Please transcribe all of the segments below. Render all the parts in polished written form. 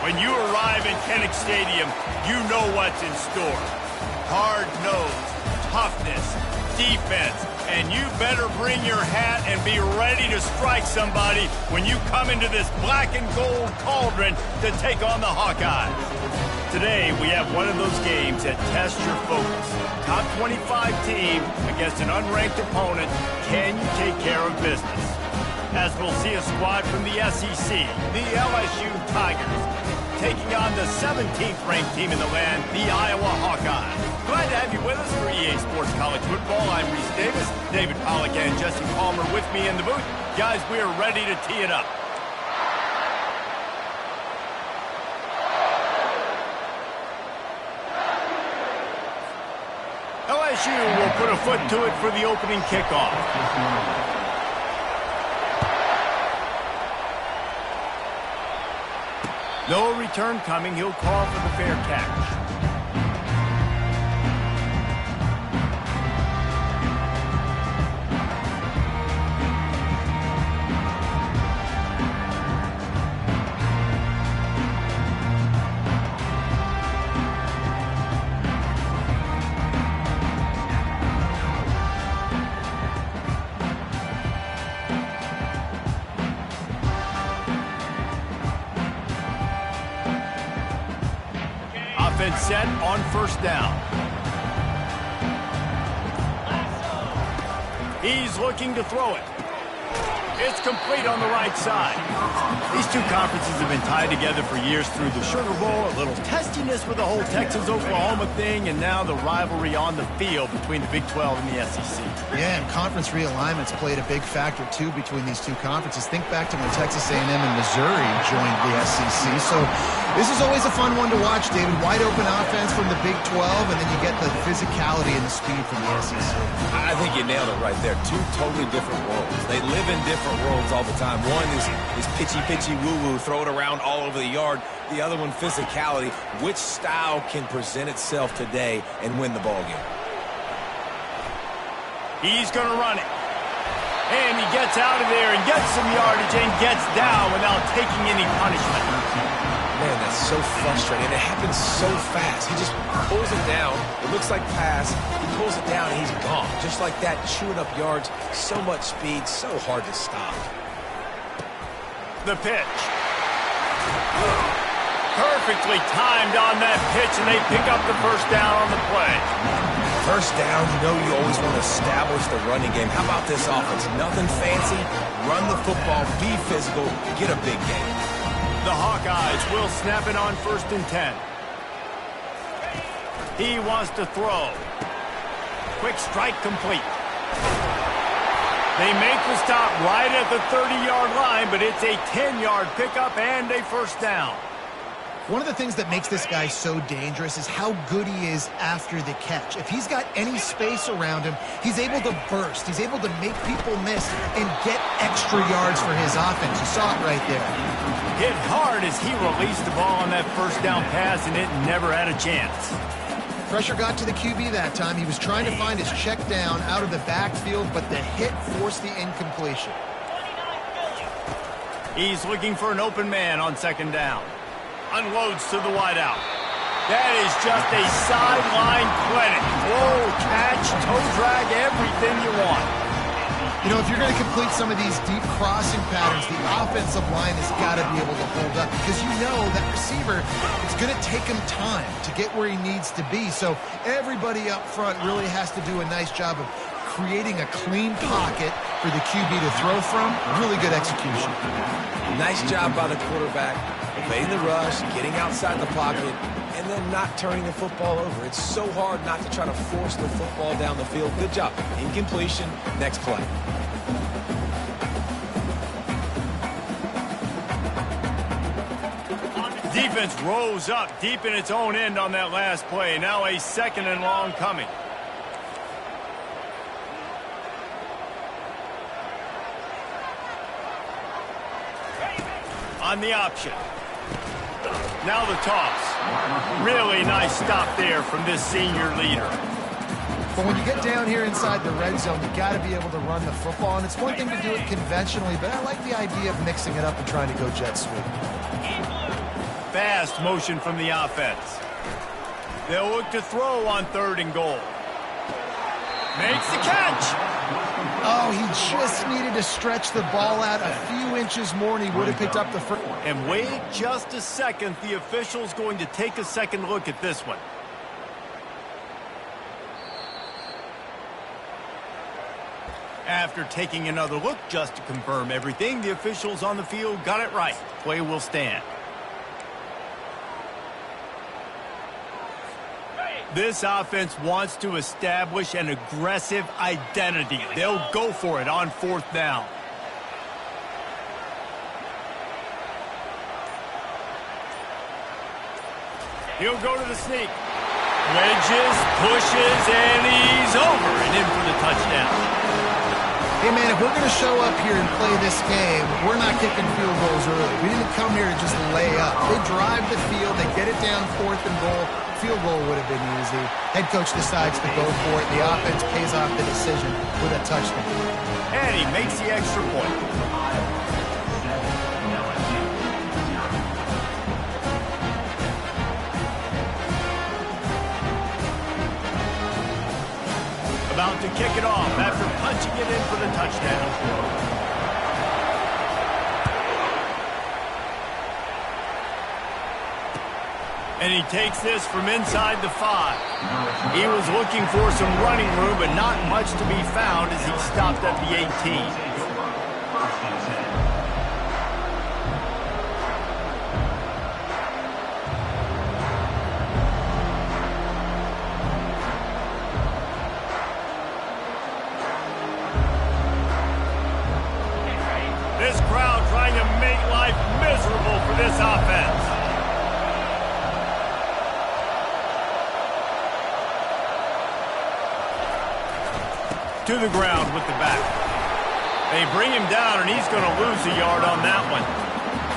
When you arrive in Kinnick Stadium, you know what's in store. Hard nose, toughness, defense, and you better bring your hat and be ready to strike somebody when you come into this black and gold cauldron to take on the Hawkeyes. Today, we have one of those games that tests your focus. Top 25 team against an unranked opponent. Can you take care of business? As we'll see a squad from the SEC, the LSU Tigers, taking on the 17th ranked team in the land, the Iowa Hawkeyes. Glad to have you with us for EA Sports College Football. I'm Reese Davis, David Pollack and Jesse Palmer with me in the booth. Guys, we are ready to tee it up. LSU will put a foot to it for the opening kickoff. No return coming. He'll call for the fair catch. Offense set on first down. He's looking to throw it. It's complete on the right side. These two conferences have been tied together for years through the Sugar Bowl, a little testiness with the whole Texas-Oklahoma thing, and now the rivalry on the field between the Big 12 and the SEC. Yeah, and conference realignments played a big factor, too, between these two conferences. Think back to when Texas A&M and Missouri joined the SEC. So this is always a fun one to watch, David. Wide open offense from the Big 12, and then you get the physicality and the speed from the SEC. I think you nailed it right there. Two totally different worlds. They live in different worlds all the time. One is pitchy, woo-woo, throw it around all over the yard. The other one, physicality. Which style can present itself today and win the ball game? He's going to run it. And he gets out of there and gets some yardage and gets down without taking any punishment. Man, that's so frustrating. It happens so fast. He just pulls it down. It looks like pass. He pulls it down and he's gone. Just like that, chewing up yards. So much speed, so hard to stop. The pitch. Perfectly timed on that pitch, and they pick up the first down on the play. First down, you know you always want to establish the running game. How about this offense? Nothing fancy. Run the football, be physical, get a big game. The Hawkeyes will snap it on 1st and 10. He wants to throw. Quick strike complete. They make the stop right at the 30-yard line, but it's a 10-yard pickup and a first down. One of the things that makes this guy so dangerous is how good he is after the catch. If he's got any space around him, he's able to burst. He's able to make people miss and get extra yards for his offense. You saw it right there. Hit hard as he released the ball on that first down pass, and it never had a chance. Pressure got to the QB that time. He was trying to find his check down out of the backfield, but the hit forced the incompletion. He's looking for an open man on 2nd down. Unloads to the wideout. That is just a sideline clinic. Whoa, catch, toe drag, everything you want. You know, if you're going to complete some of these deep crossing patterns, the offensive line has got to be able to hold up because you know that receiver, it's going to take him time to get where he needs to be. So everybody up front really has to do a nice job of creating a clean pocket for the QB to throw from. Really good execution. Nice job by the quarterback, evading the rush, getting outside the pocket, and then not turning the football over. It's so hard not to try to force the football down the field. Good job. Incompletion. Next play. Defense rose up deep in its own end on that last play. Now a 2nd and long coming. On the option. Now the toss. Really nice stop there from this senior leader. But when you get down here inside the red zone, you got to be able to run the football. And it's one thing to do it conventionally, but I like the idea of mixing it up and trying to go jet sweep. fast motion from the offense. They'll look to throw on 3rd and goal. Makes the catch. Oh, he just needed to stretch the ball out a few inches more, and he would have picked up the first. And wait just a second. The official's going to take a second look at this one. After taking another look just to confirm everything, the officials on the field got it right. Play will stand. This offense wants to establish an aggressive identity. They'll go for it on 4th down. He'll go to the sneak. Wedges, pushes, and he's over and in for the touchdown. Hey, man, if we're going to show up here and play this game, we're not kicking field goals early. We didn't come here to just lay up. They drive the field. They get it down 4th and goal. Field goal would have been easy. Head coach decides to go for it. The offense pays off the decision with a touchdown. And he makes the extra point. About to kick it off after punching it in for the touchdown. And he takes this from inside the 5. He was looking for some running room, but not much to be found as he stopped at the 18. This crowd trying to make life miserable for this offense. To the ground with the back. They bring him down, and he's going to lose a yard on that one.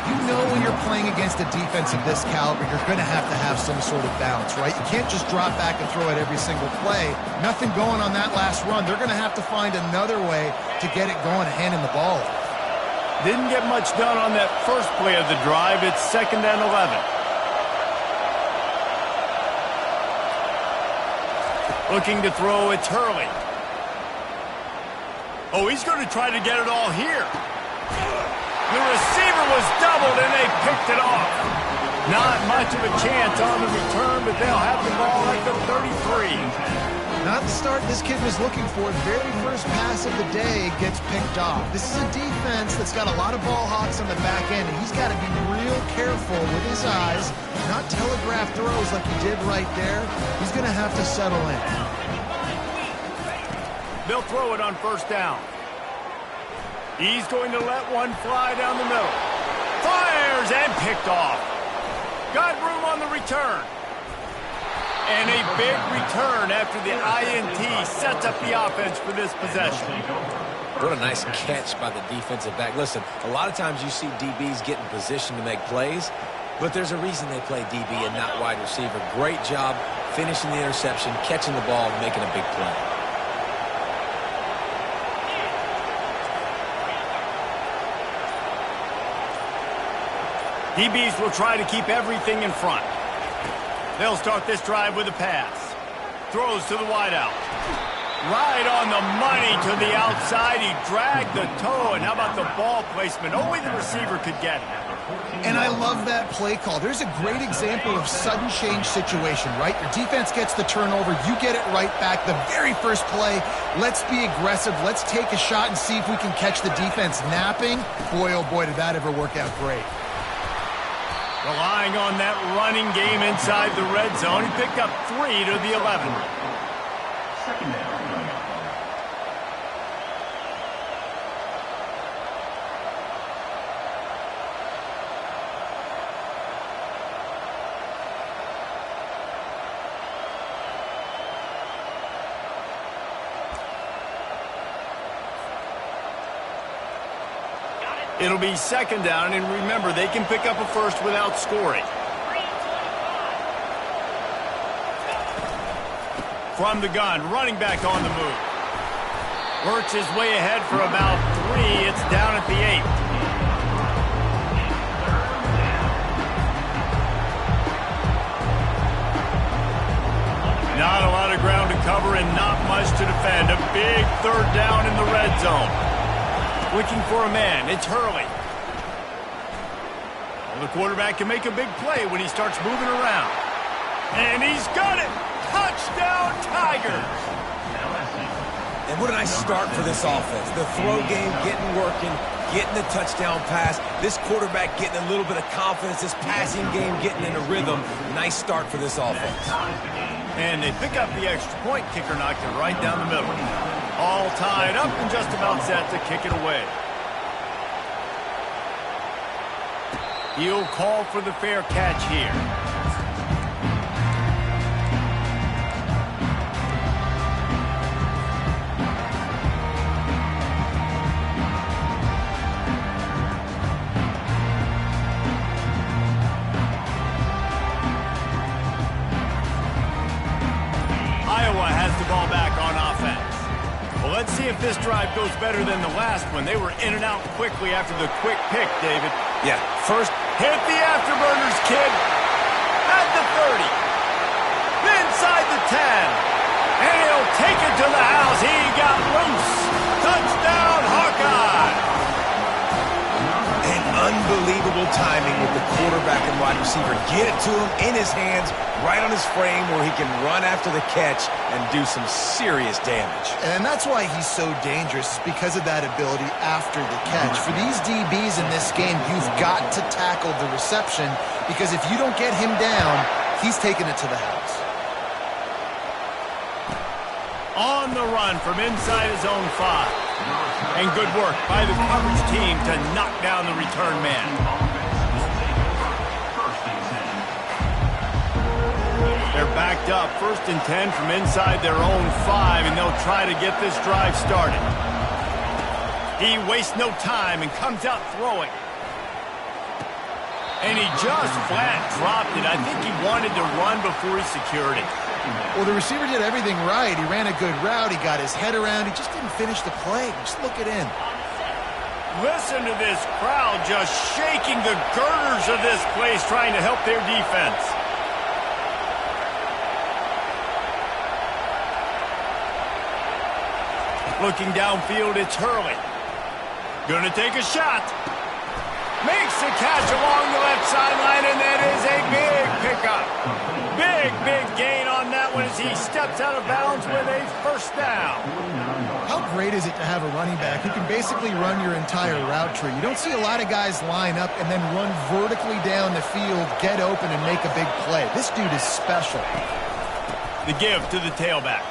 You know when you're playing against a defense of this caliber, you're going to have some sort of balance, right? You can't just drop back and throw it every single play. Nothing going on that last run. They're going to have to find another way to get it going and hand him the ball. Didn't get much done on that first play of the drive. It's 2nd and 11. Looking to throw, it's Hurley. Oh, he's going to try to get it all here. The receiver was doubled, and they picked it off. Not much of a chance on the return, but they'll have the ball at the 33. Not the start this kid was looking for. Very first pass of the day gets picked off. This is a defense that's got a lot of ball hawks on the back end, and he's got to be real careful with his eyes, not telegraph throws like he did right there. He's going to have to settle in. They'll throw it on 1st down. He's going to let one fly down the middle. Fires and picked off. Got room on the return. And a big return after the INT sets up the offense for this possession. What a nice catch by the defensive back. Listen, a lot of times you see DBs get in position to make plays, but there's a reason they play DB and not wide receiver. Great job finishing the interception, catching the ball, and making a big play. DBs will try to keep everything in front. They'll start this drive with a pass. Throws to the wideout. Right on the money to the outside. He dragged the toe, and how about the ball placement? Only the receiver could get it. And I love that play call. There's a great example of sudden change situation, right? Your defense gets the turnover. You get it right back. The very first play, let's be aggressive. Let's take a shot and see if we can catch the defense napping. Boy, oh boy, did that ever work out great. Relying on that running game inside the red zone. He picked up 3 to the 11. Second down. It'll be 2nd down, and remember, they can pick up a first without scoring. From the gun, running back on the move. Works his way ahead for about 3. It's down at the 8. Looking for a man. It's Hurley. Well, the quarterback can make a big play when he starts moving around. And he's got it! Touchdown, Tigers! And what a nice start for this offense. The throw game getting working, getting the touchdown pass. This quarterback getting a little bit of confidence. This passing game getting in a rhythm. Nice start for this offense. And they pick up the extra point. Kicker knocked it right down the middle. All tied up and just about set to kick it away. He'll call for the fair catch here. Iowa has the ball back on offense. Well, let's see if this drive goes better than the last one. They were in and out quickly after the quick pick, David. Yeah, first hit the afterburners, kid. At the 30. Inside the 10. And he'll take it to the house. He got loose. Touchdown, Hawkeye. And unbelievable timing with the quarterback and wide receiver. Get it to him in his hands, right on his frame where he can run after the catch and do some serious damage. And that's why he's so dangerous, because of that ability after the catch. For these DBs in this game, you've got to tackle the reception, because if you don't get him down, he's taking it to the house. On the run from inside his own 5. And good work by the coverage team to knock down the return man. They're backed up, 1st and 10 from inside their own 5, and they'll try to get this drive started. He wastes no time and comes out throwing. And he just flat dropped it. I think he wanted to run before he secured it. Well, the receiver did everything right. He ran a good route. He got his head around. He just didn't finish the play. Just look it in. Listen to this crowd just shaking the girders of this place, trying to help their defense. Looking downfield, it's Hurley. Gonna take a shot. Makes the catch along the left sideline, and that is a big pickup. Big gain on that one as he steps out of bounds with a 1st down. How great is it to have a running back who can basically run your entire route tree? You don't see a lot of guys line up and then run vertically down the field, get open, and make a big play. This dude is special. The give to the tailback.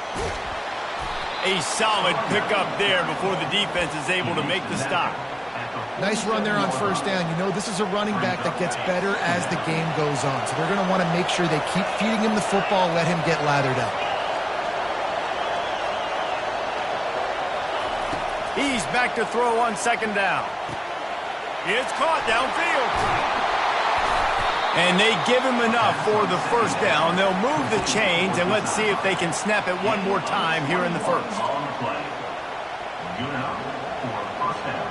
A solid pickup there before the defense is able to make the stop. Nice run there on 1st down. You know, this is a running back that gets better as the game goes on. So they're going to want to make sure they keep feeding him the football, let him get lathered up. He's back to throw on 2nd down. It's caught downfield. And they give him enough for the 1st down. They'll move the chains, and let's see if they can snap it one more time here in the 1st. On the play. Good out for 1st down.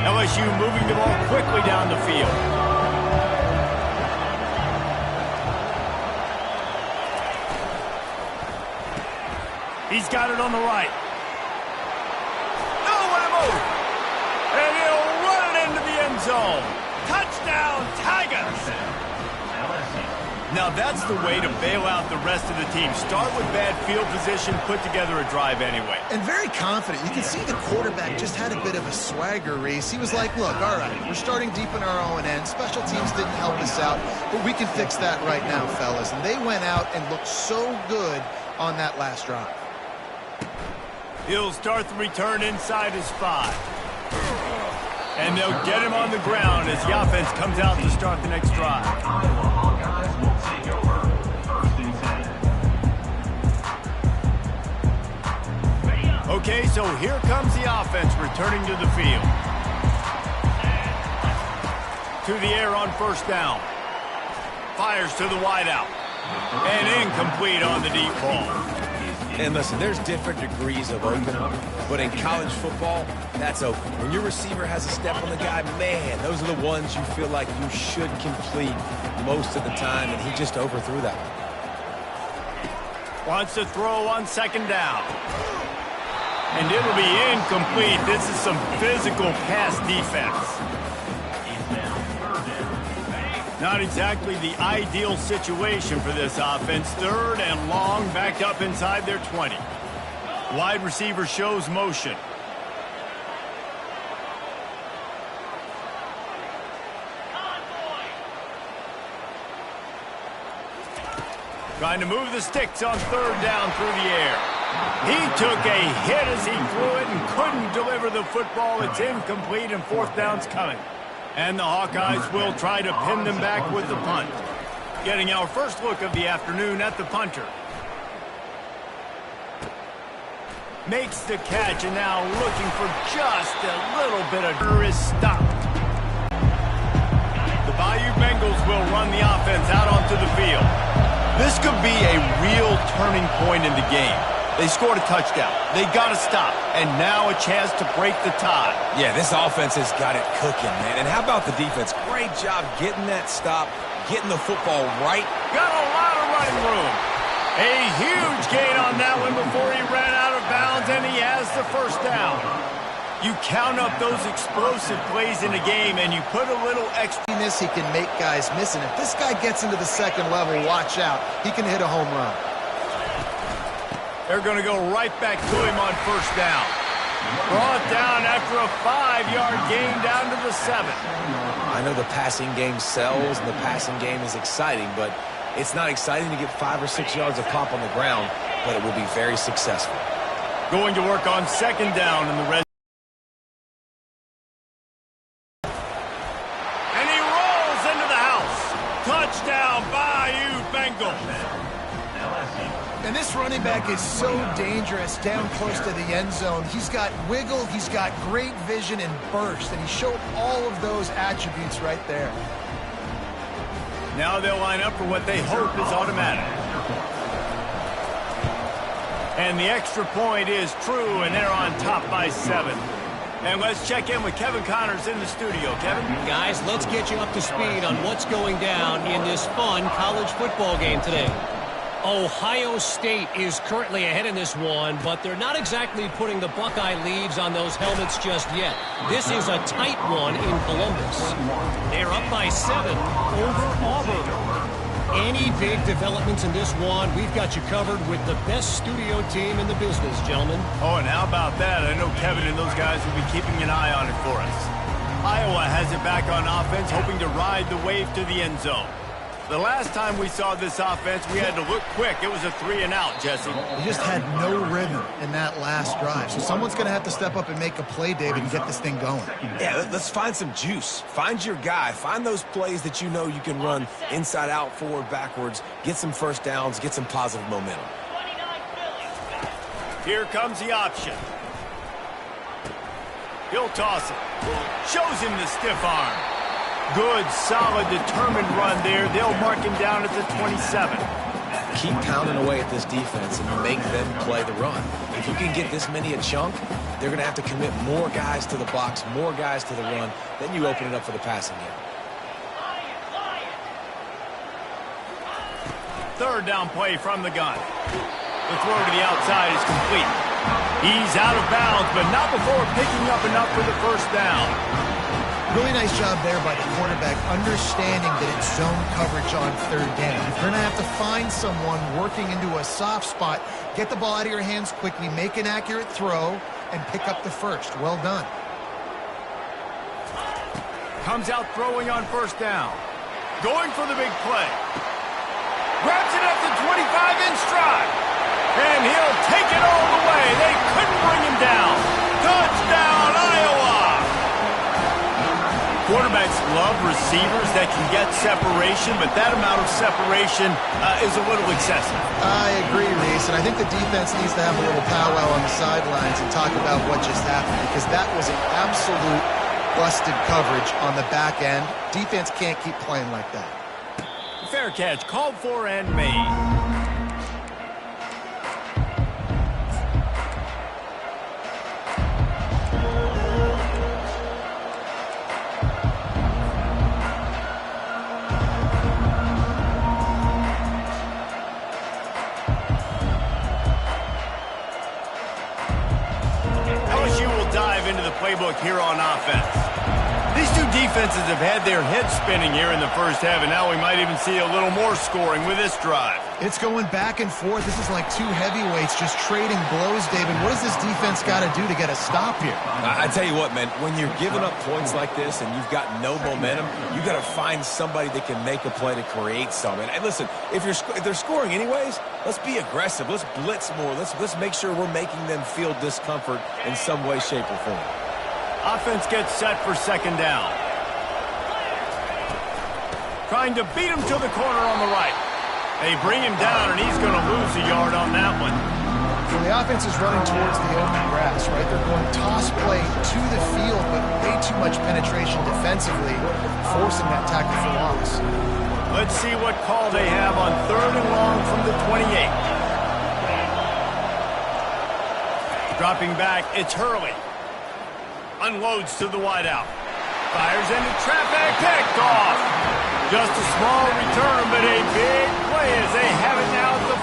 LSU moving the ball quickly down the field. He's got it on the right. Oh, what a move! And he'll run it into the end zone. Touchdown, Tigers! Now that's the way to bail out the rest of the team. Start with bad field position, put together a drive anyway. And very confident. You can see the quarterback just had a bit of a swagger race. He was like, look, all right, we're starting deep in our own end. Special teams didn't help us out, but we can fix that right now, fellas. And they went out and looked so good on that last drive. He'll start the return inside his 5. And they'll get him on the ground as the offense comes out to start the next drive. Okay, so here comes the offense returning to the field. To the air on 1st down. Fires to the wideout. And incomplete on the deep ball. And listen, there's different degrees of open, but in college football, that's open. When your receiver has a step on the guy, man, those are the ones you feel like you should complete most of the time, and he just overthrew that one. Wants to throw on second down. And it'll be incomplete. This is some physical pass defense. Not exactly the ideal situation for this offense. Third and long, backed up inside their 20. Wide receiver shows motion. Trying to move the sticks on third down through the air. He took a hit as he threw it and couldn't deliver the football. It's incomplete and fourth down's coming. And the Hawkeyes will try to pin them back with the punt. Getting our first look of the afternoon at the punter. Makes the catch and now looking for just a little bit of is stopped. The Bayou Bengals will run the offense out onto the field. This could be a real turning point in the game. They scored a touchdown. They got to stop. And now a chance to break the tie. Yeah, this offense has got it cooking, man. And how about the defense? Great job getting that stop, getting the football right. Got a lot of running room. A huge gain on that one before he ran out of bounds, and he has the first down. You count up those explosive plays in a game, and you put a little extra. He can make guys miss, and if this guy gets into the second level, watch out. He can hit a home run. They're going to go right back to him on first down. Brought down after a 5-yard gain down to the 7. I know the passing game sells and the passing game is exciting, but it's not exciting to get 5 or 6 yards of pop on the ground, but it will be very successful. Going to work on second down in the red. And he rolls into the house. Touchdown, Bayou Bengals. And this running back is so dangerous down close to the end zone. He's got wiggle, he's got great vision and burst, and he showed all of those attributes right there. Now they'll line up for what they hope is automatic. And the extra point is true, and they're on top by 7. And let's check in with Kevin Connors in the studio. Kevin? Guys, let's get you up to speed on what's going down in this fun college football game today. Ohio State is currently ahead in this one, but they're not exactly putting the Buckeye leaves on those helmets just yet. This is a tight one in Columbus. They're up by 7 over Auburn. Any big developments in this one, we've got you covered with the best studio team in the business, gentlemen. Oh, and how about that? I know Kevin and those guys will be keeping an eye on it for us. Iowa has it back on offense, hoping to ride the wave to the end zone. The last time we saw this offense, we had to look quick. It was a 3-and-out, Jesse. They just had no rhythm in that last drive. So someone's going to have to step up and make a play, David, and get this thing going. Yeah, let's find some juice. Find your guy. Find those plays that you know you can run inside out, forward, backwards, get some first downs, get some positive momentum. Here comes the option. He'll toss it. Shows him the stiff arm. Good, solid, determined run there. They'll mark him down at the 27. Keep pounding away at this defense and make them play the run. If you can get this many a chunk, they're going to have to commit more guys to the box, more guys to the run. Then you open it up for the passing game. Third down play from the gun. The throw to the outside is complete. He's out of bounds, but not before picking up enough for the first down. Really nice job there by the quarterback, understanding that it's zone coverage on third down. You're going to have to find someone working into a soft spot, get the ball out of your hands quickly, make an accurate throw, and pick up the first. Well done. Comes out throwing on first down. Going for the big play. Grabs it at the 25 in stride. And he'll take it all the way. They couldn't bring him down. Touchdown, Iowa! Quarterbacks love receivers that can get separation, but that amount of separation is a little excessive. I agree, Reese, and I think the defense needs to have a little powwow on the sidelines and talk about what just happened, because that was an absolute busted coverage on the back end. Defense can't keep playing like that. fair catch, called for and made. LSU will dive into the playbook here on offense. These two defenses have had their heads spinning here in the first half, and now we might even see a little more scoring with this drive. It's going back and forth. This is like two heavyweights just trading blows, David. What does this defense got to do to get a stop here? I tell you what, man, when you're giving up points like this and you've got no momentum, you got to find somebody that can make a play to create something. And listen, if they're scoring anyways, let's be aggressive. Let's blitz more. Let's make sure we're making them feel discomfort in some way, shape, or form. Offense gets set for second down. Trying to beat him to the corner on the right. They bring him down, and he's going to lose a yard on that one. Well, the offense is running towards the open grass, right? They're going toss play to the field, but way too much penetration defensively, forcing that tackle for loss. Let's see what call they have on 3rd and long from the 28. Dropping back, it's Hurley. Unloads to the wideout. Fires into traffic, picked off. Just a small return, but a big play as they have it now at the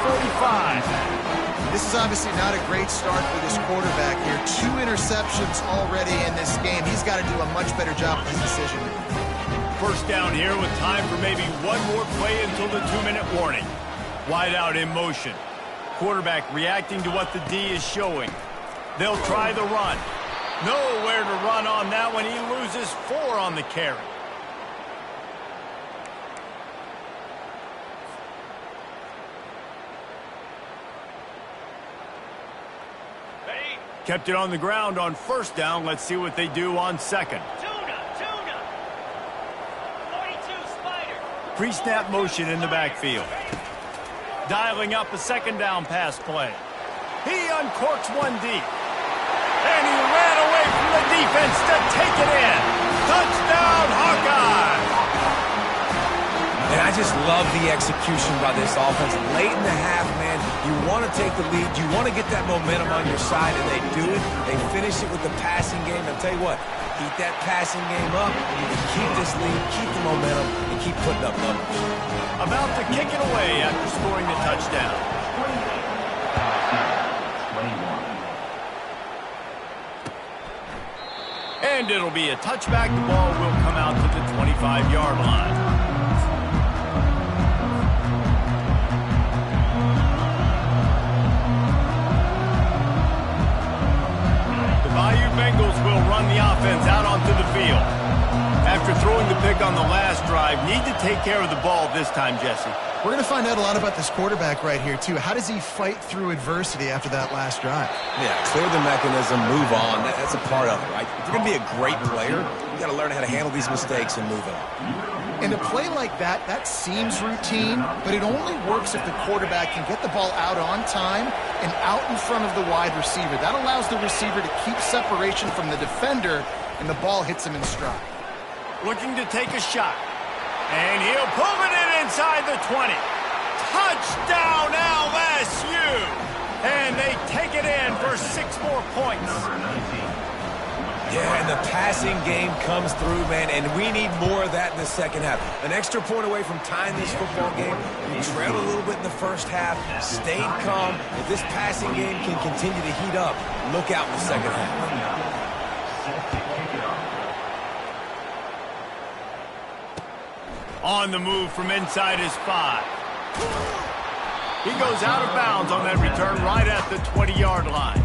45. This is obviously not a great start for this quarterback here. 2 interceptions already in this game. He's got to do a much better job with his decision. First down here with time for maybe one more play until the 2-minute warning. Wideout in motion. Quarterback reacting to what the D is showing. They'll try the run. Nowhere to run on that one. He loses 4 on the carry. Kept it on the ground on first down. Let's see what they do on second. Tuna. 42 Spider. Pre-snap motion in the backfield. Dialing up a second down pass play. He uncorks one deep. And he ran away from the defense to take it in. Touchdown, Hawkeye! And I just love the execution by this offense. Late in the half, man, you want to take the lead. You want to get that momentum on your side, and they do it. They finish it with the passing game. I'll tell you what, keep that passing game up. You can keep this lead, keep the momentum, and keep putting up numbers. About to kick it away after scoring the touchdown. And it'll be a touchback. The ball will come out to the 25-yard line. The Bayou Bengals will run the offense out onto the field. After throwing the pick on the last drive, need to take care of the ball this time, Jesse. We're going to find out a lot about this quarterback right here, too. How does he fight through adversity after that last drive? Yeah, clear the mechanism, move on. That's a part of it, right? If you're going to be a great player, you got to learn how to handle these mistakes and move on. And a play like that, that seems routine, but it only works if the quarterback can get the ball out on time and out in front of the wide receiver. That allows the receiver to keep separation from the defender, and the ball hits him in stride. Looking to take a shot. And he'll pull it in inside the 20. Touchdown, LSU! And they take it in for 6 more points. Yeah, and the passing game comes through, man, and we need more of that in the second half. An extra point away from tying this football game. We trailed a little bit in the first half, stayed calm. If this passing game can continue to heat up, look out in the second half. On the move from inside his 5. He goes out of bounds on that return right at the 20-yard line.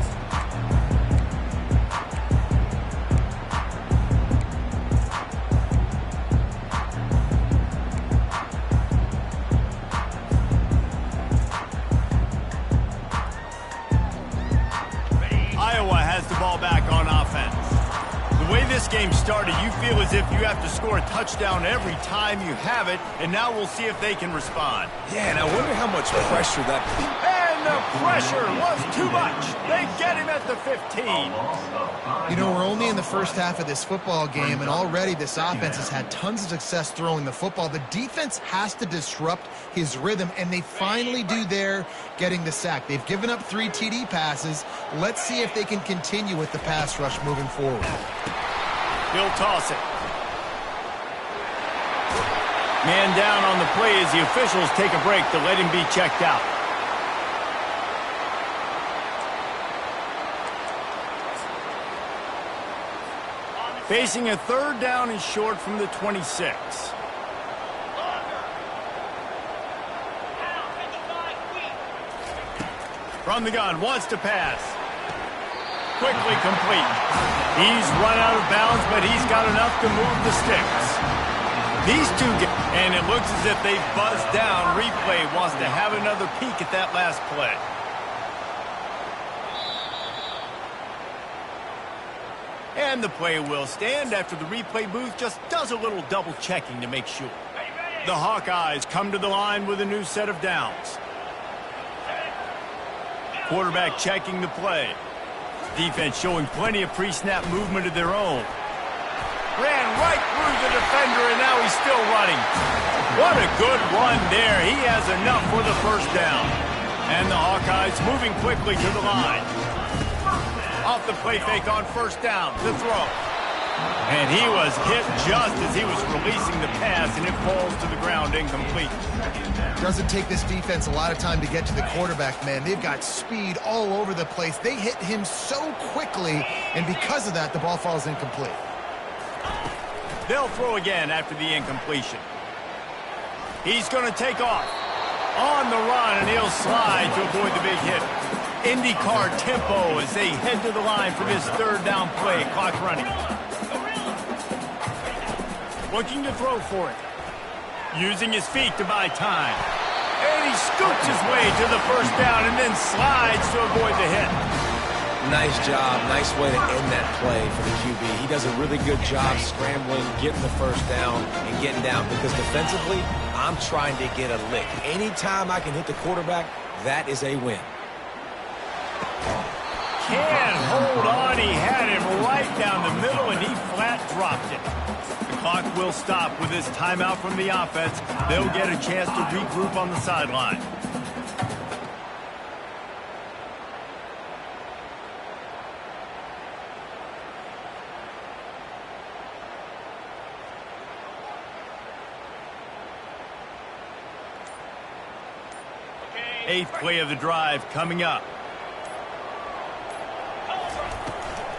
Iowa has the ball back on offense. The way this game started, you feel as if you have to score a touchdown every time you have it, and now we'll see if they can respond. Yeah, and I wonder how much pressure that... And And the pressure was too much. They get him at the 15. You know, we're only in the first half of this football game, and already this offense has had tons of success throwing the football. The defense has to disrupt his rhythm, and they finally do there, getting the sack. They've given up 3 TD passes. Let's see if they can continue with the pass rush moving forward. He'll toss it. Man down on the play as the officials take a break to let him be checked out. Facing a 3rd down and short from the 26. From the gun, wants to pass. Quickly complete. He's run out of bounds, but he's got enough to move the sticks. These two get, and it looks as if they've buzzed down. Replay wants to have another peek at that last play. And the play will stand after the replay booth just does a little double checking to make sure. The Hawkeyes come to the line with a new set of downs. Quarterback checking the play. Defense showing plenty of pre-snap movement of their own. Ran right through the defender, and now he's still running. What a good run there. He has enough for the 1st down. And the Hawkeyes moving quickly to the line. Off the play fake on 1st down. The throw. And he was hit just as he was releasing the pass, and it falls to the ground incomplete. Doesn't take this defense a lot of time to get to the quarterback, man. They've got speed all over the place. They hit him so quickly, and because of that, the ball falls incomplete. They'll throw again after the incompletion. He's going to take off. On the run, and he'll slide to avoid the big hit. IndyCar tempo as they head to the line for this 3rd down play. Clock running. Looking to throw for it. Using his feet to buy time. And he scoots his way to the 1st down and then slides to avoid the hit. Nice job. Nice way to end that play for the QB. He does a really good job scrambling, getting the 1st down, and getting down. Because defensively, I'm trying to get a lick. Anytime I can hit the quarterback, that is a win. Can't hold on. He had him right down the middle, and he flat dropped it. The clock will stop with this timeout from the offense. They'll get a chance to regroup on the sideline. Eighth play of the drive coming up.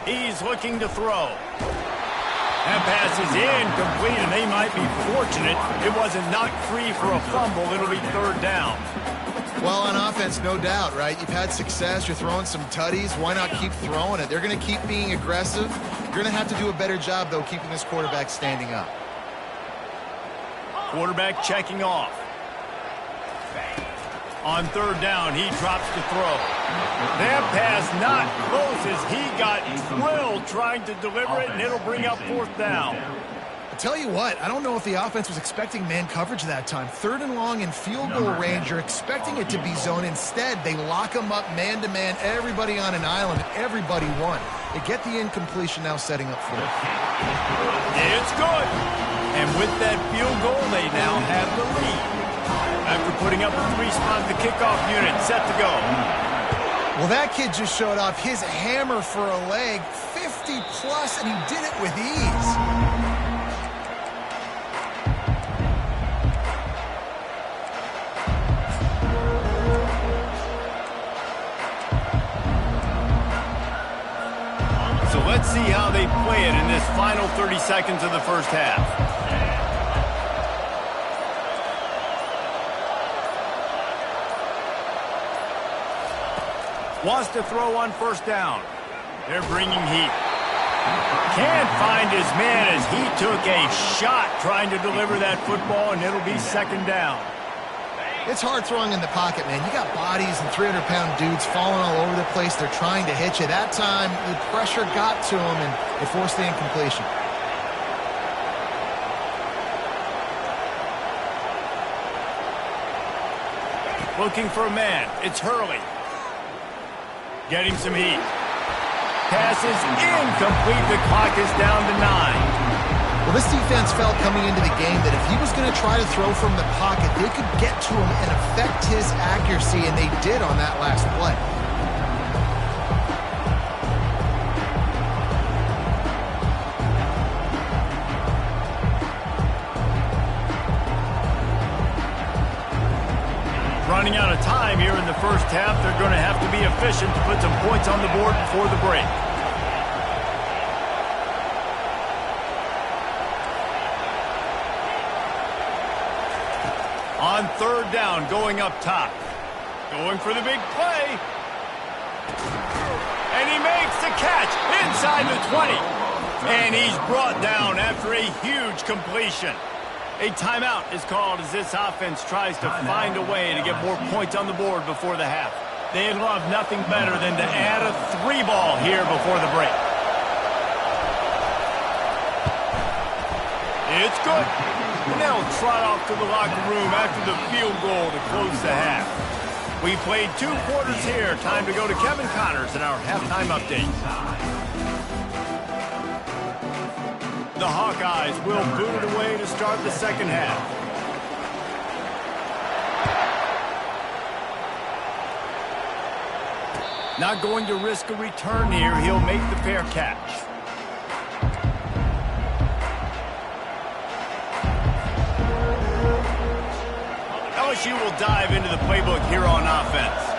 He's looking to throw. That pass is incomplete, and they might be fortunate it wasn't knocked free for a fumble. It'll be 3rd down. Well, on offense, no doubt, right? You've had success. You're throwing some tutties. Why not keep throwing it? They're going to keep being aggressive. You're going to have to do a better job, though, keeping this quarterback standing up. Quarterback checking off. On 3rd down, he drops the throw. That pass not close as he got drilled trying to deliver it, and it'll bring up 4th down. I tell you what, I don't know if the offense was expecting man coverage that time. 3rd and long in field goal range, you're expecting it to be zone. Instead, they lock them up man-to-man, everybody on an island, everybody won. They get the incompletion now setting up 4th. It's good. And with that field goal, they now have the lead. After putting up a 3-spot, the kickoff unit set to go. Well, that kid just showed off his hammer for a leg, 50-plus, and he did it with ease. So let's see how they play it in this final 30 seconds of the 1st half. Wants to throw on 1st down. They're bringing heat. Can't find his man as he took a shot trying to deliver that football, and it'll be 2nd down. It's hard throwing in the pocket, man. You got bodies and 300-pound dudes falling all over the place. They're trying to hit you. That time, the pressure got to him, and it forced the incompletion. looking for a man. It's Hurley. Getting some heat. Pass is incomplete. The clock is down to 9. Well, this defense felt coming into the game that if he was going to try to throw from the pocket, they could get to him and affect his accuracy, and they did on that last play. Running out of time here in the first half. They're going to have to be efficient to put some points on the board before the break. On third down, going up top. Going for the big play. And he makes the catch inside the 20. And he's brought down after a huge completion. A timeout is called as this offense tries to find a way to get more points on the board before the half. They'd love nothing better than to add a 3-ball here before the break. It's good. And they'll trot off to the locker room after the field goal to close the half. We played 2 quarters here. Time to go to Kevin Connors in our halftime update. The Hawkeyes will boot it away to start the second half. Not going to risk a return here. He'll make the fair catch. LSU will dive into the playbook here on offense.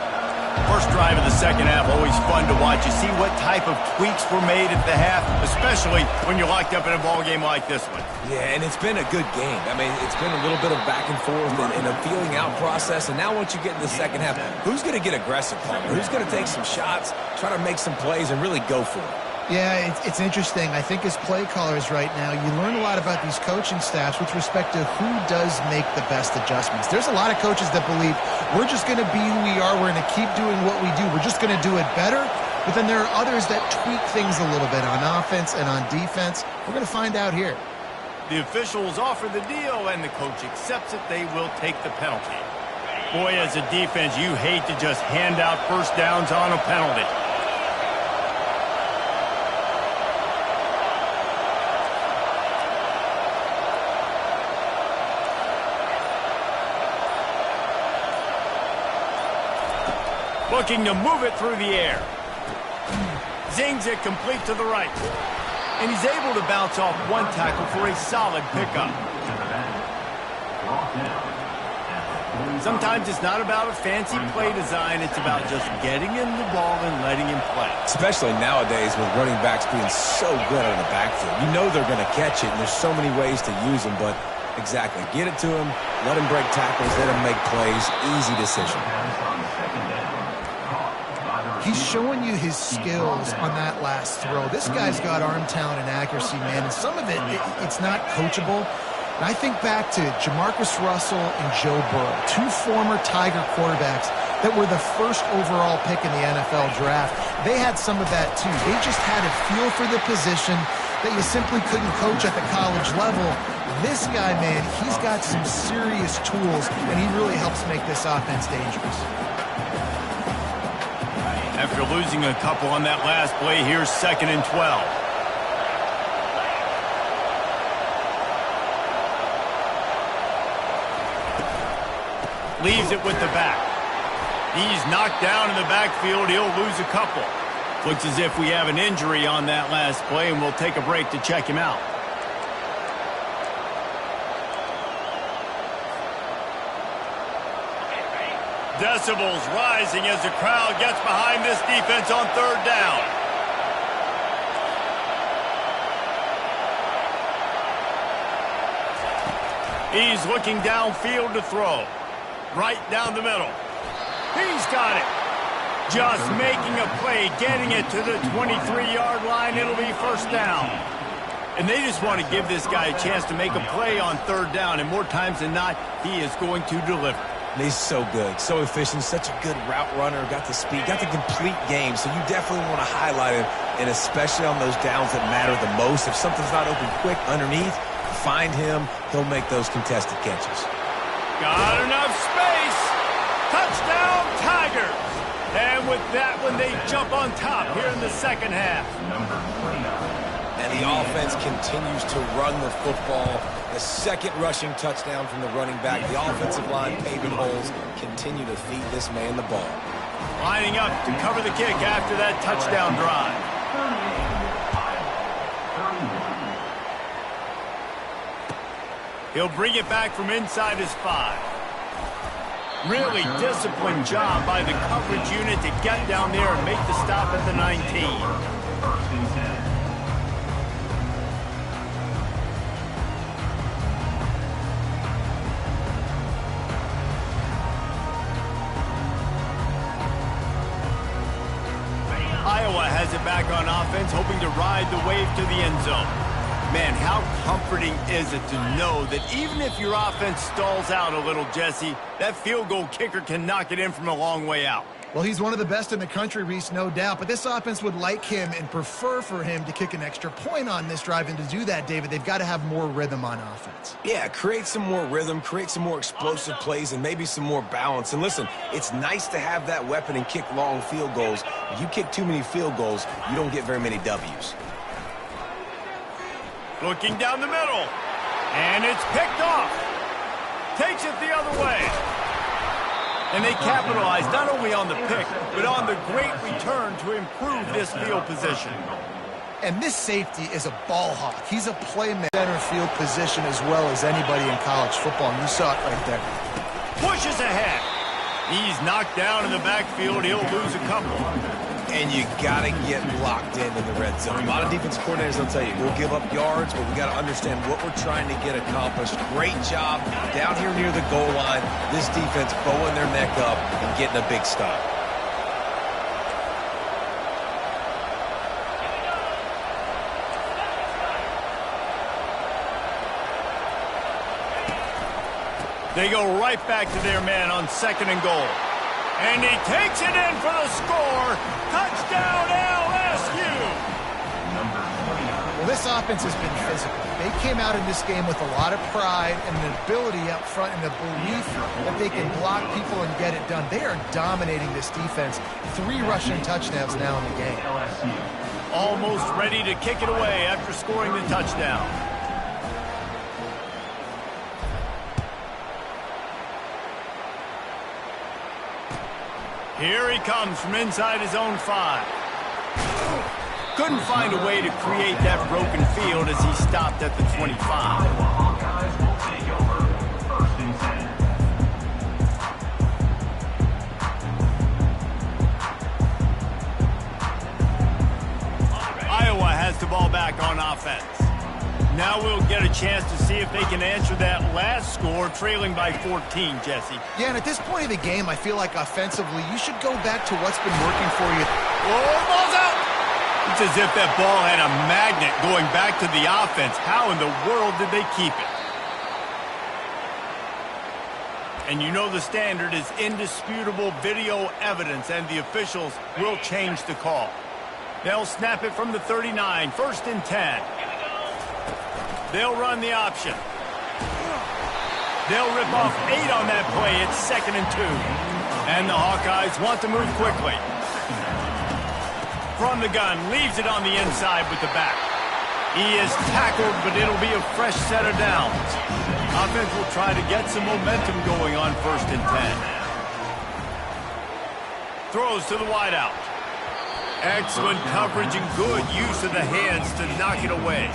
First drive of the second half, always fun to watch. You see what type of tweaks were made at the half, especially when you're locked up in a ball game like this one. Yeah, and it's been a good game. I mean, it's been a little bit of back and forth and a feeling out process. And now once you get in the second half, who's going to get aggressive, Palmer? Who's going to take some shots, try to make some plays, and really go for it? Yeah, it's interesting. I think as play callers right now, you learn a lot about these coaching staffs with respect to who does make the best adjustments. There's a lot of coaches that believe we're just going to be who we are. We're going to keep doing what we do. We're just going to do it better. But then there are others that tweak things a little bit on offense and on defense. We're going to find out here. The officials offer the deal, and the coach accepts it. They will take the penalty. Boy, as a defense, you hate to just hand out first downs on a penalty. Looking to move it through the air. Zings it complete to the right. And he's able to bounce off one tackle for a solid pickup. Sometimes it's not about a fancy play design. It's about just getting him the ball and letting him play. Especially nowadays with running backs being so good out of the backfield. You know they're going to catch it, and there's so many ways to use them. But exactly, get it to him, let him break tackles, let him make plays. Easy decision. He's showing you his skills on that last throw. This guy's got arm talent and accuracy, man. And some of it's not coachable. And I think back to Jamarcus Russell and Joe Burrow, 2 former Tiger quarterbacks that were the first overall pick in the NFL draft. They had some of that, too. They just had a feel for the position that you simply couldn't coach at the college level. This guy, man, he's got some serious tools, and he really helps make this offense dangerous. After losing a couple on that last play, here's 2nd and 12. Leaves it with the back. He's knocked down in the backfield. He'll lose a couple. Looks as if we have an injury on that last play, and we'll take a break to check him out. Decibels rising as the crowd gets behind this defense on 3rd down. He's looking downfield to throw. Right down the middle. He's got it. Just making a play, getting it to the 23-yard line. It'll be 1st down. And they just want to give this guy a chance to make a play on 3rd down. And more times than not, he is going to deliver. He's so good, so efficient, such a good route runner, got the speed, got the complete game, so you definitely want to highlight him, and especially on those downs that matter the most. If something's not open quick underneath, find him, he'll make those contested catches. Got enough space. Touchdown. with that when they jump on top here in the second half. Number 29. And the offense continues to run the football. The second rushing touchdown from the running back. The offensive line paving holes. Continue to feed this man the ball. Lining up to cover the kick after that touchdown drive. He'll bring it back from inside his 5. Really disciplined job by the coverage unit to get down there and make the stop at the 19. First and 10. Iowa has it back on offense, hoping to ride the wave to the end zone. Man, how comforting is it to know that even if your offense stalls out a little, Jesse, that field goal kicker can knock it in from a long way out. Well, he's one of the best in the country, Reese, no doubt. But this offense would like him and prefer for him to kick an extra point on this drive. And to do that, David, they've got to have more rhythm on offense. Yeah, create some more rhythm, create some more explosive plays, and maybe some more balance. And listen, it's nice to have that weapon and kick long field goals. If you kick too many field goals, you don't get very many W's. Looking down the middle. And it's picked off. Takes it the other way. And they capitalize not only on the pick, but on the great return to improve this field position. And this safety is a ball hawk. He's a playmaker. Center field position as well as anybody in college football. And you saw it right there. Pushes ahead. He's knocked down in the backfield. He'll lose a couple. And you got to get locked in the red zone. A lot of defense coordinators will tell you, we'll give up yards, but we got to understand what we're trying to get accomplished. Great job down here near the goal line. This defense bowing their neck up and getting a big stop. They go right back to their man on 2nd and goal. And he takes it in for the score. Touchdown, LSU! Number 29. Well, this offense has been physical. They came out in this game with a lot of pride and an ability up front and a belief that they can block people and get it done. They are dominating this defense. 3 rushing touchdowns now in the game. LSU. Almost ready to kick it away after scoring the touchdown. Here he comes from inside his own 5. Couldn't find a way to create that broken field as he stopped at the 25. Hawkeyes will take over. First and 10. Iowa has the ball back on offense. Now we'll get a chance to see if they can answer that last score, trailing by 14, Jesse. Yeah, and at this point of the game, I feel like offensively, you should go back to what's been working for you. Oh, ball's out! It's as if that ball had a magnet going back to the offense. How in the world did they keep it? And you know the standard is indisputable video evidence, and the officials will change the call. They'll snap it from the 39, 1st and 10. They'll run the option. They'll rip off 8 on that play. It's 2nd and 2. And the Hawkeyes want to move quickly. From the gun, leaves it on the inside with the back. He is tackled, but it'll be a fresh set of downs. Offense will try to get some momentum going on 1st and 10. Throws to the wideout. Excellent coverage and good use of the hands to knock it away.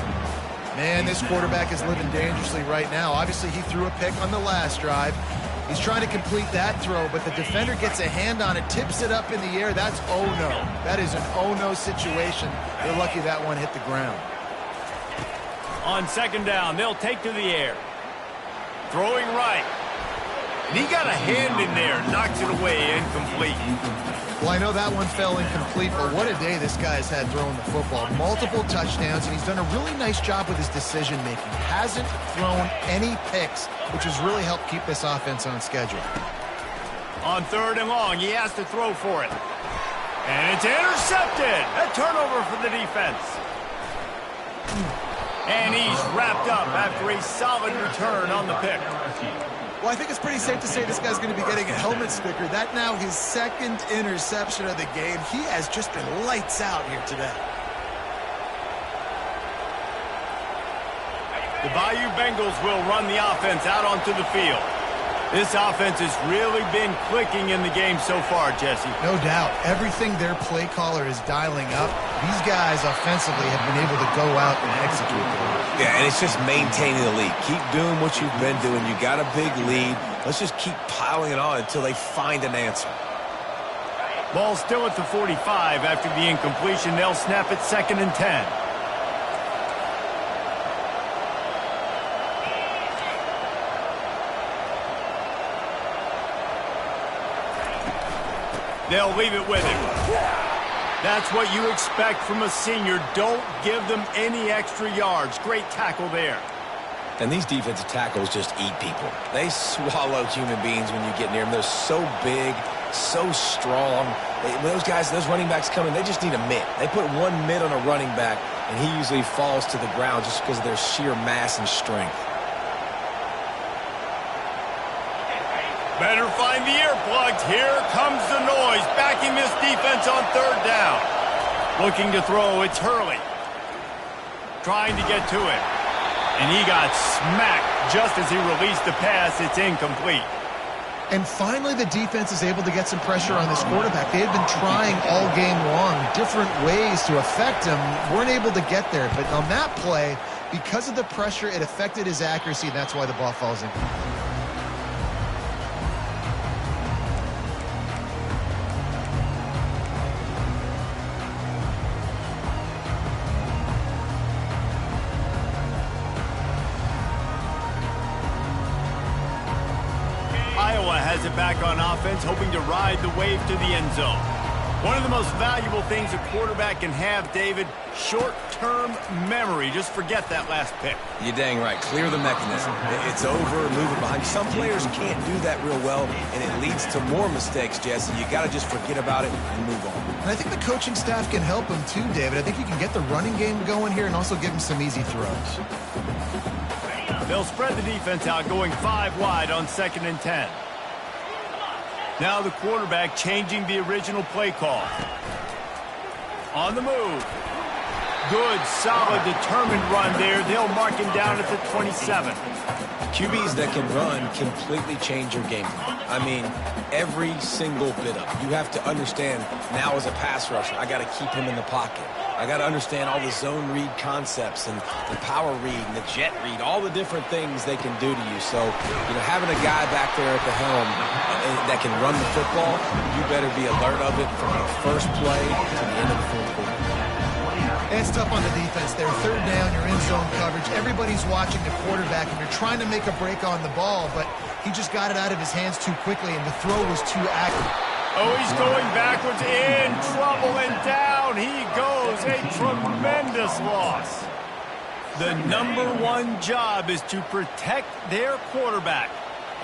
Man, this quarterback is living dangerously right now. Obviously, he threw a pick on the last drive. He's trying to complete that throw, but the defender gets a hand on it, tips it up in the air. That's oh-no. That is an oh-no situation. They're lucky that one hit the ground. On 2nd down, they'll take to the air. Throwing right. And he got a hand in there, knocks it away, incomplete. Well, I know that one fell incomplete, but what a day this guy's had throwing the football. Multiple touchdowns, and he's done a really nice job with his decision-making. Hasn't thrown any picks, which has really helped keep this offense on schedule. On 3rd and long, he has to throw for it. And it's intercepted. A turnover for the defense. And he's wrapped up after a solid return on the pick. Well, I think it's pretty safe to say this guy's going to be getting a helmet sticker. That now his second interception of the game. He has just been lights out here today. The Bayou Bengals will run the offense out onto the field. This offense has really been clicking in the game so far, Jesse. No doubt. Everything their play caller is dialing up, these guys offensively have been able to go out and execute. Yeah, and it's just maintaining the lead. Keep doing what you've been doing. You got a big lead. Let's just keep piling it on until they find an answer. Ball still at the 45 after the incompletion. They'll snap it 2nd and 10. They'll leave it with him. That's what you expect from a senior. Don't give them any extra yards. Great tackle there. And these defensive tackles just eat people. They swallow human beings when you get near them. They're so big, so strong. Those guys, those running backs come in, they just need a mitt. They put one mitt on a running back, and he usually falls to the ground just because of their sheer mass and strength. Better find the earplugs. Here comes the noise. Backing this defense on 3rd down. Looking to throw. It's Hurley. Trying to get to it. And he got smacked just as he released the pass. It's incomplete. And finally, the defense is able to get some pressure on this quarterback. They had been trying all game long, different ways to affect him. Weren't able to get there. But on that play, because of the pressure, it affected his accuracy, and that's why the ball falls in. Has it back on offense, hoping to ride the wave to the end zone. One of the most valuable things a quarterback can have, David, short-term memory. Just forget that last pick. You're dang right. Clear the mechanism. It's over, move it behind. Some players can't do that real well, and it leads to more mistakes, Jesse. You got to just forget about it and move on. And I think the coaching staff can help him too, David. I think you can get the running game going here and also give him some easy throws. They'll spread the defense out, going 5 wide on 2nd and 10. Now the quarterback changing the original play call. On the move. Good, solid, determined run there. They'll mark him down at the 27. QBs that can run completely change your game plan. I mean, every single bit of it. You have to understand, now as a pass rusher, I got to keep him in the pocket. I got to understand all the zone read concepts and the power read and the jet read, all the different things they can do to you. So, you know, having a guy back there at the helm that can run the football, you better be alert of it from the first play to the end of the 4th quarter. And it's tough on the defense there. 3rd down, you're in zone coverage. Everybody's watching the quarterback, and you're trying to make a break on the ball, but he just got it out of his hands too quickly, and the throw was too accurate. Oh, he's going backwards, in trouble, and down he goes. A tremendous loss. The #1 job is to protect their quarterback,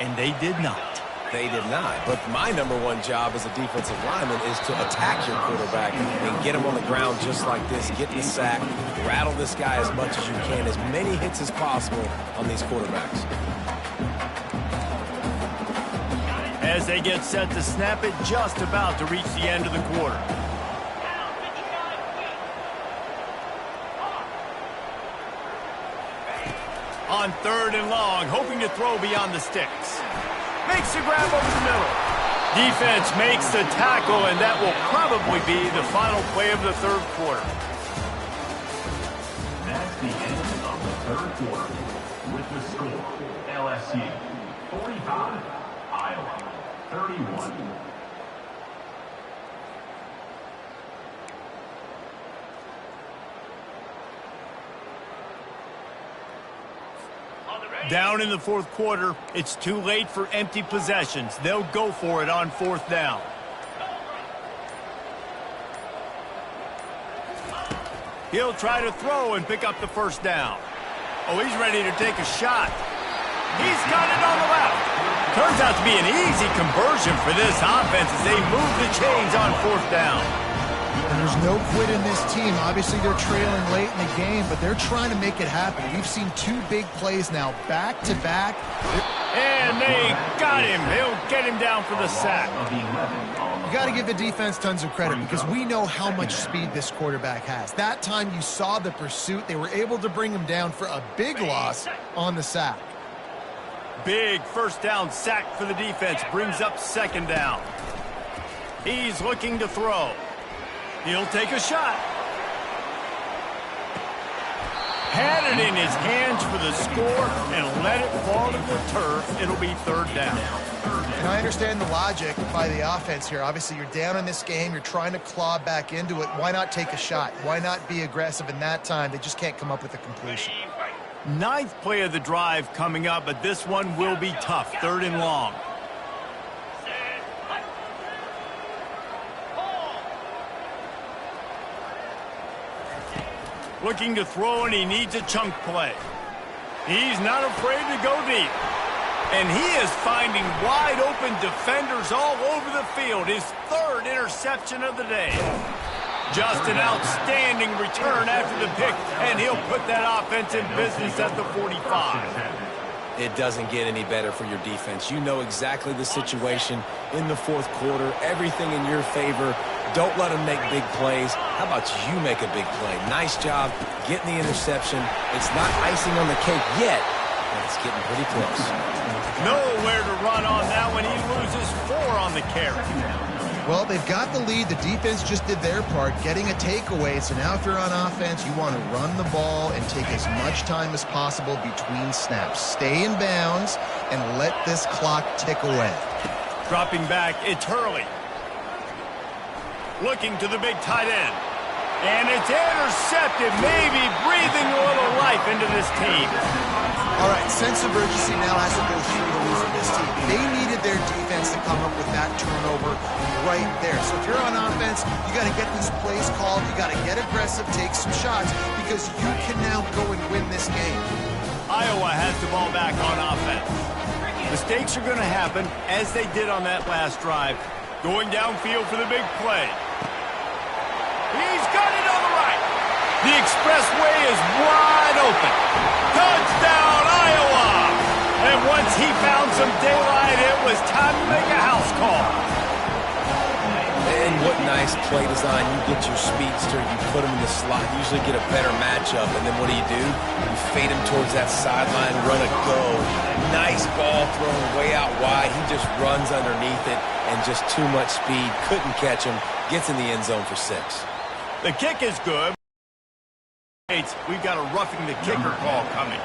and they did not. They did not. But my #1 job as a defensive lineman is to attack your quarterback and get him on the ground just like this, get the sack, rattle this guy as much as you can, as many hits as possible on these quarterbacks. As they get set to snap it, just about to reach the end of the quarter. On 3rd and long, hoping to throw beyond the sticks. Makes the grab over the middle. Defense makes the tackle, and that will probably be the final play of the 3rd quarter. That's the end of the 3rd quarter. With the score, LSU 45, Iowa 31. Down in the 4th quarter, it's too late for empty possessions. They'll go for it on 4th down. He'll try to throw and pick up the 1st down. Oh, he's ready to take a shot. He's got it on the left. Turns out to be an easy conversion for this offense as they move the chains on 4th down. And There's no quit in this team. Obviously, they're trailing late in the game, but they're trying to make it happen. We've seen 2 big plays now, back-to-back. And they got him. He'll get him down for the sack. You got to give the defense tons of credit because we know how much speed this quarterback has. That time you saw the pursuit. They were able to bring him down for a big loss on the sack. Big first down sack for the defense. Brings up second down. He's looking to throw. He'll take a shot. Had it in his hands for the score and let it fall to the turf. It'll be third down. And I understand the logic by the offense here. Obviously, you're down in this game. You're trying to claw back into it. Why not take a shot? Why not be aggressive in that time? They just can't come up with a completion. 9th play of the drive coming up, but this one will be tough. 3rd and long. Looking to throw, and he needs a chunk play. He's not afraid to go deep. And he is finding wide-open defenders all over the field. His 3rd interception of the day. Just an outstanding return after the pick, and he'll put that offense in business at the 45. It doesn't get any better for your defense. You know exactly the situation in the 4th quarter. Everything in your favor. Don't let them make big plays. How about you make a big play? Nice job getting the interception. It's not icing on the cake yet, but it's getting pretty close. Nowhere to run on that one. He loses 4 on the carry. Well, they've got the lead. The defense just did their part, getting a takeaway. So now if you're on offense, you want to run the ball and take as much time as possible between snaps. Stay in bounds and let this clock tick away. Dropping back, it's Hurley. Looking to the big tight end. And it's intercepted, maybe breathing a little life into this team. All right, sense of urgency now has to go through the roof of this team. They needed their defense to come up with that turnover right there. So if you're on offense, you got to get these plays called. You got to get aggressive, take some shots, because you can now go and win this game. Iowa has the ball back on offense. Mistakes are going to happen, as they did on that last drive. Going downfield for the big play. He's got it on the right. The expressway is wide open. Touchdown, Iowa! And once he found some daylight, it was time to make a house call. And what nice play design. You get your speedster, you put him in the slot, usually get a better matchup, and then what do? You fade him towards that sideline, run a go. Nice ball thrown way out wide. He just runs underneath it, and just too much speed. Couldn't catch him. Gets in the end zone for 6. The kick is good. We've got a roughing the kicker call coming.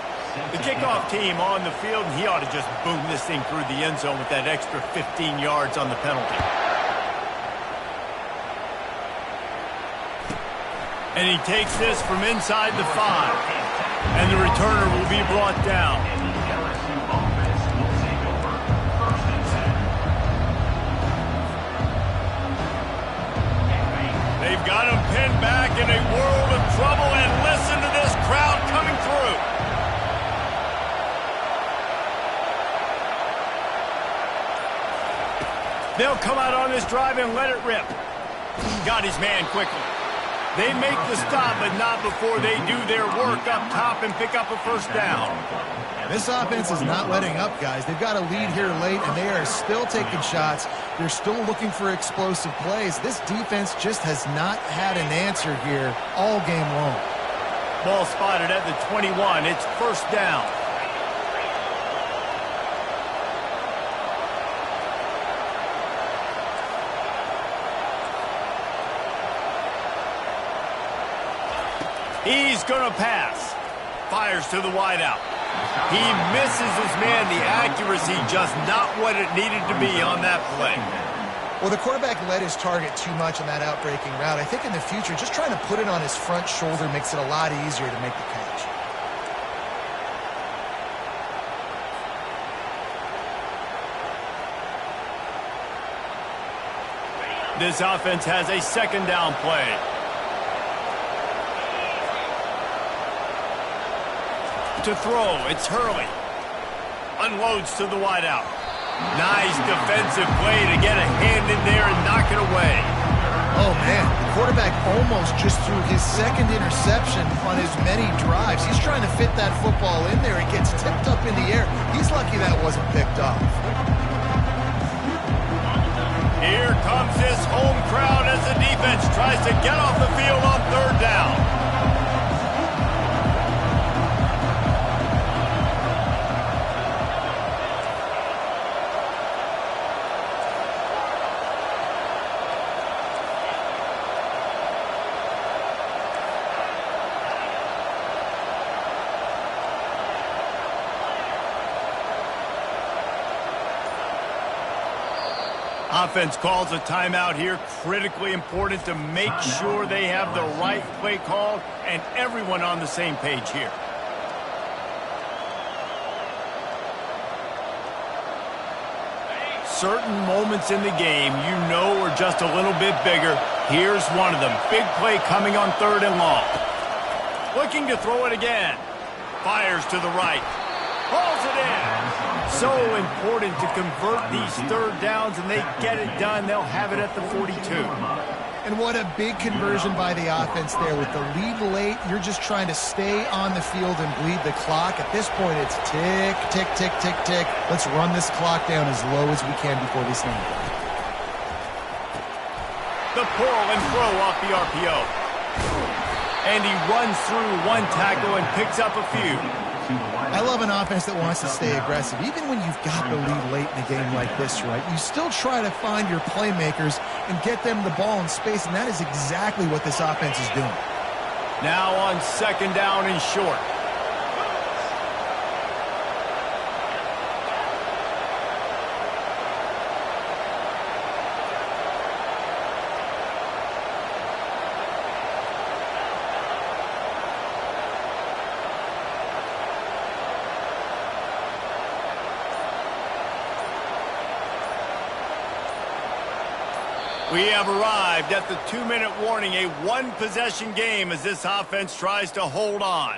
The kickoff team on the field, and he ought to just boom this thing through the end zone with that extra 15 yards on the penalty. And he takes this from inside the 5. And the returner will be brought down. They've got him pinned back in a world of trouble, and listen to this crowd coming through. They'll come out on this drive and let it rip. Got his man quickly. They make the stop, but not before they do their work up top and pick up a first down. This offense is not letting up, guys. They've got a lead here late, and they are still taking shots. They're still looking for explosive plays. This defense just has not had an answer here all game long. Ball spotted at the 21. It's first down. He's going to pass. Fires to the wideout. He misses his man. The accuracy just not what it needed to be on that play. Well, the quarterback let his target too much on that outbreaking route. I think in the future, just trying to put it on his front shoulder makes it a lot easier to make the catch. This offense has a second down play. To throw, it's Hurley. Unloads to the wideout. Nice defensive play to get a hand in there and knock it away. Oh, man. The quarterback almost just threw his second interception on as many drives. He's trying to fit that football in there. It gets tipped up in the air. He's lucky that wasn't picked off. Here comes this home crowd as the defense tries to get off the field on third down. Offense calls a timeout here. Critically important to make sure they have the right play called and everyone on the same page here. Certain moments in the game you know are just a little bit bigger. Here's one of them. Big play coming on third and long. Looking to throw it again. Fires to the right. Hauls it in. So important to convert these third downs, and they get it done. They'll have it at the 42. And what a big conversion by the offense there. With the lead late, you're just trying to stay on the field and bleed the clock. At this point, it's tick, tick, tick, tick, tick. Let's run this clock down as low as we can before they snap it. The pull and throw off the RPO. And he runs through one tackle and picks up a few. I love an offense that wants to stay aggressive. Even when you've got the lead late in a game like this, right, you still try to find your playmakers and get them the ball in space, and that is exactly what this offense is doing. Now on second down and short. We have arrived at the 2-minute warning, a one-possession game as this offense tries to hold on.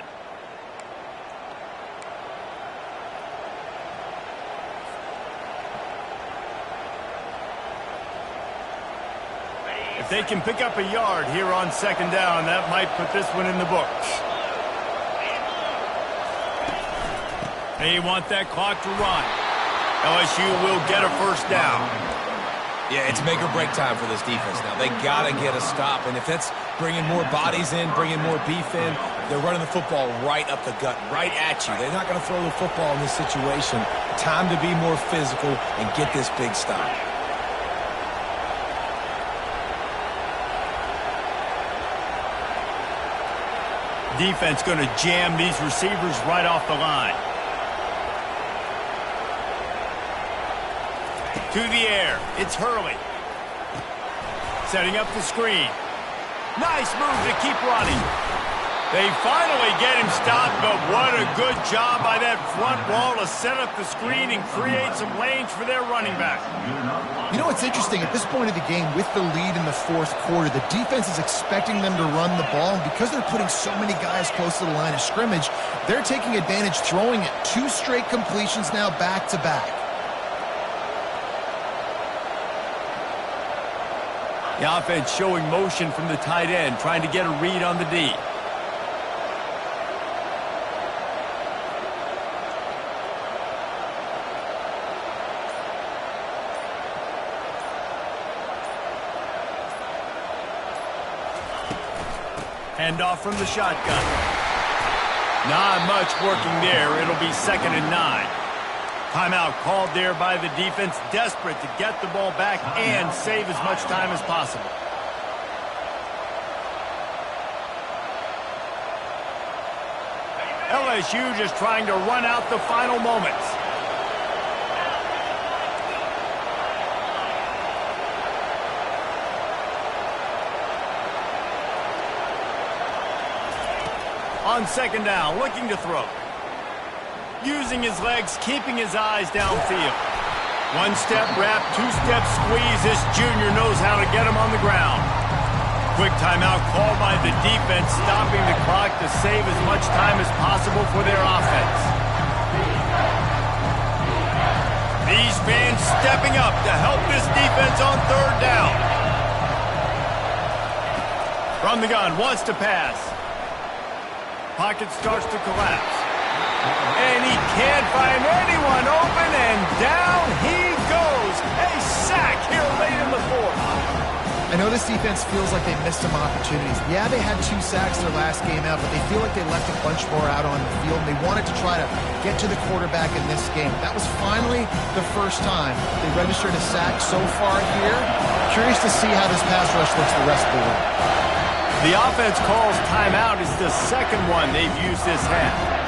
If they can pick up a yard here on second down, that might put this one in the books. They want that clock to run. LSU will get a first down. Yeah, it's make or break time for this defense now. They got to get a stop, and if that's bringing more bodies in, bringing more beef in, they're running the football right up the gut, right at you. They're not going to throw the football in this situation. Time to be more physical and get this big stop. Defense going to jam these receivers right off the line. To the air, it's Hurley. Setting up the screen. Nice move to keep running. They finally get him stopped, but what a good job by that front wall to set up the screen and create some lanes for their running back. You know what's interesting? At this point of the game, with the lead in the fourth quarter, the defense is expecting them to run the ball. And because they're putting so many guys close to the line of scrimmage, they're taking advantage, throwing it. 2 straight completions now back-to-back. The offense showing motion from the tight end, trying to get a read on the D. Handoff from the shotgun. Not much working there. It'll be 2nd and 9. Timeout called there by the defense, desperate to get the ball back and save as much time as possible. LSU just trying to run out the final moments. On second down, looking to throw. Using his legs, keeping his eyes downfield. 1-step wrap, 2-step squeeze. This junior knows how to get him on the ground. Quick timeout called by the defense, stopping the clock to save as much time as possible for their offense. These fans stepping up to help this defense on third down. From the gun, wants to pass. Pocket starts to collapse. And he can't find anyone open, and down he goes. A sack here late in the fourth. I know this defense feels like they missed some opportunities. Yeah, they had 2 sacks their last game out, but they feel like they left a bunch more out on the field, and they wanted to try to get to the quarterback in this game. That was finally the first time they registered a sack so far here. Curious to see how this pass rush looks the rest of the way. The offense calls timeout. It's the second one they've used this half.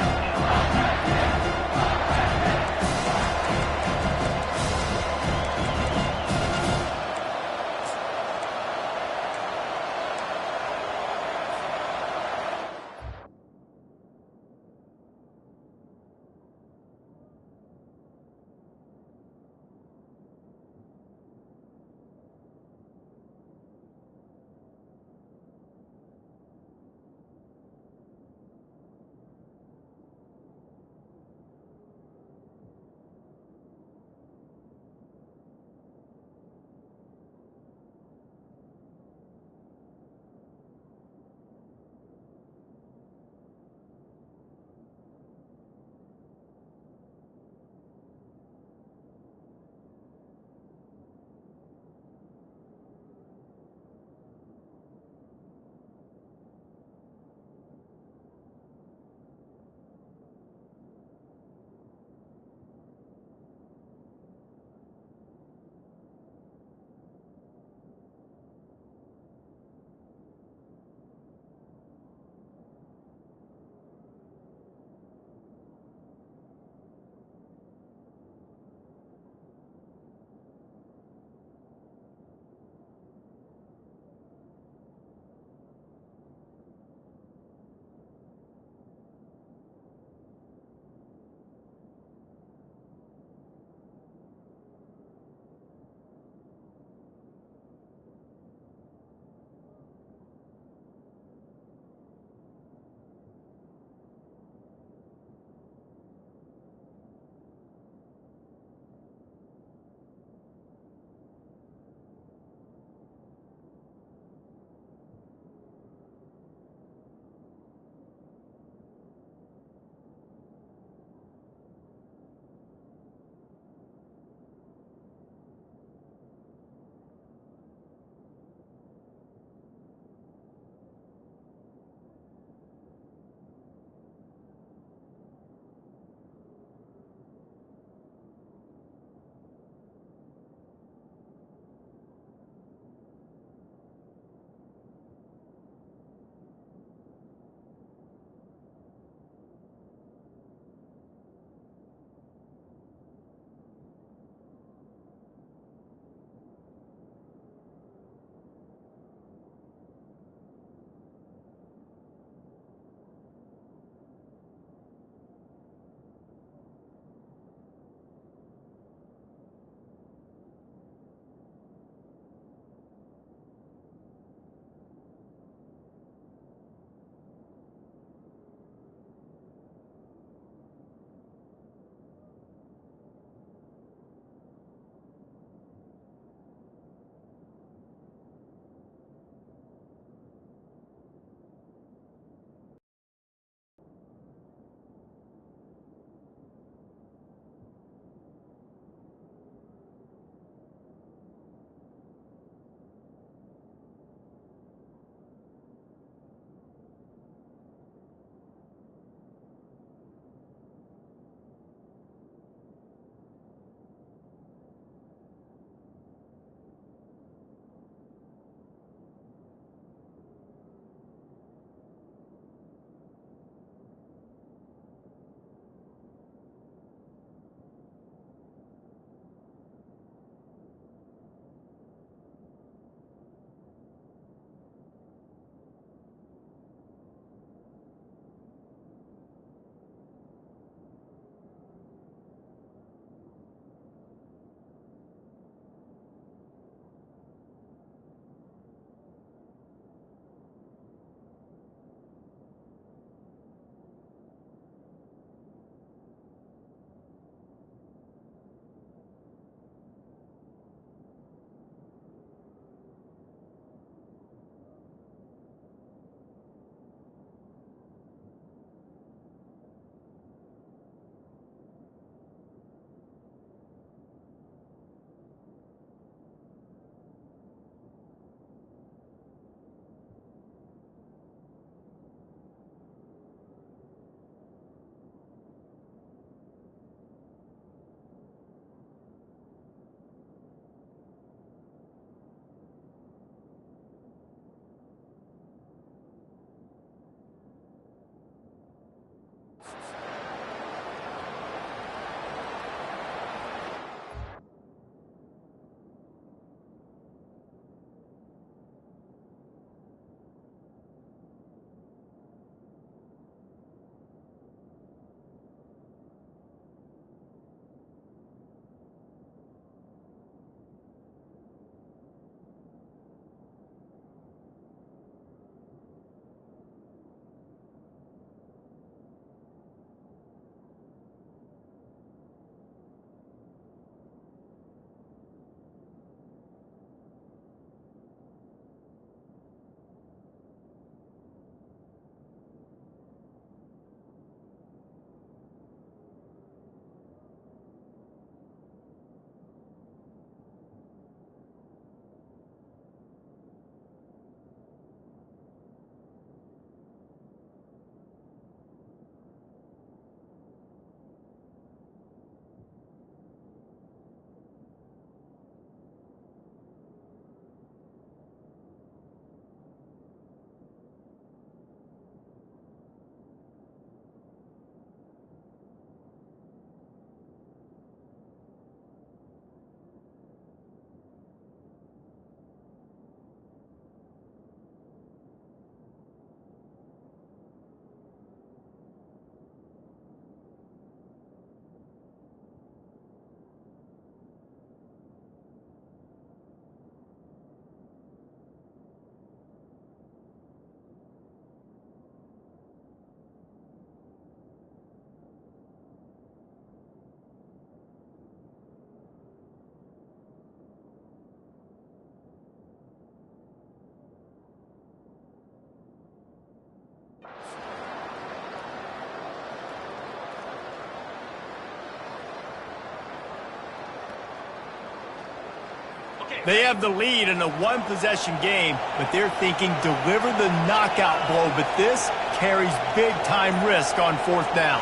They have the lead in a one-possession game, but they're thinking deliver the knockout blow, but this carries big-time risk on fourth down.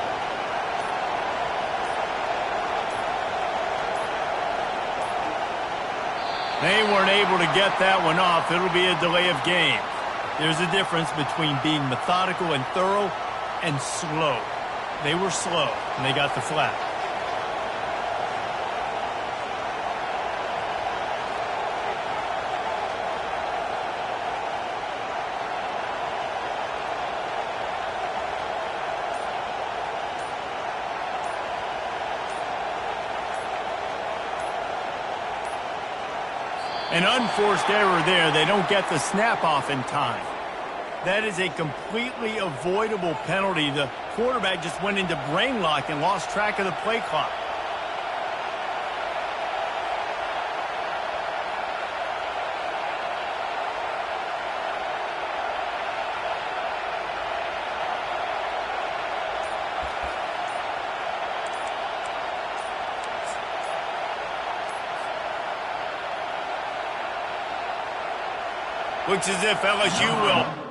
They weren't able to get that one off. It'll be a delay of game. There's a difference between being methodical and thorough and slow. They were slow, and they got the flag. An unforced error there. They don't get the snap off in time. That is a completely avoidable penalty. The quarterback just went into brain lock and lost track of the play clock. Looks as if LSU will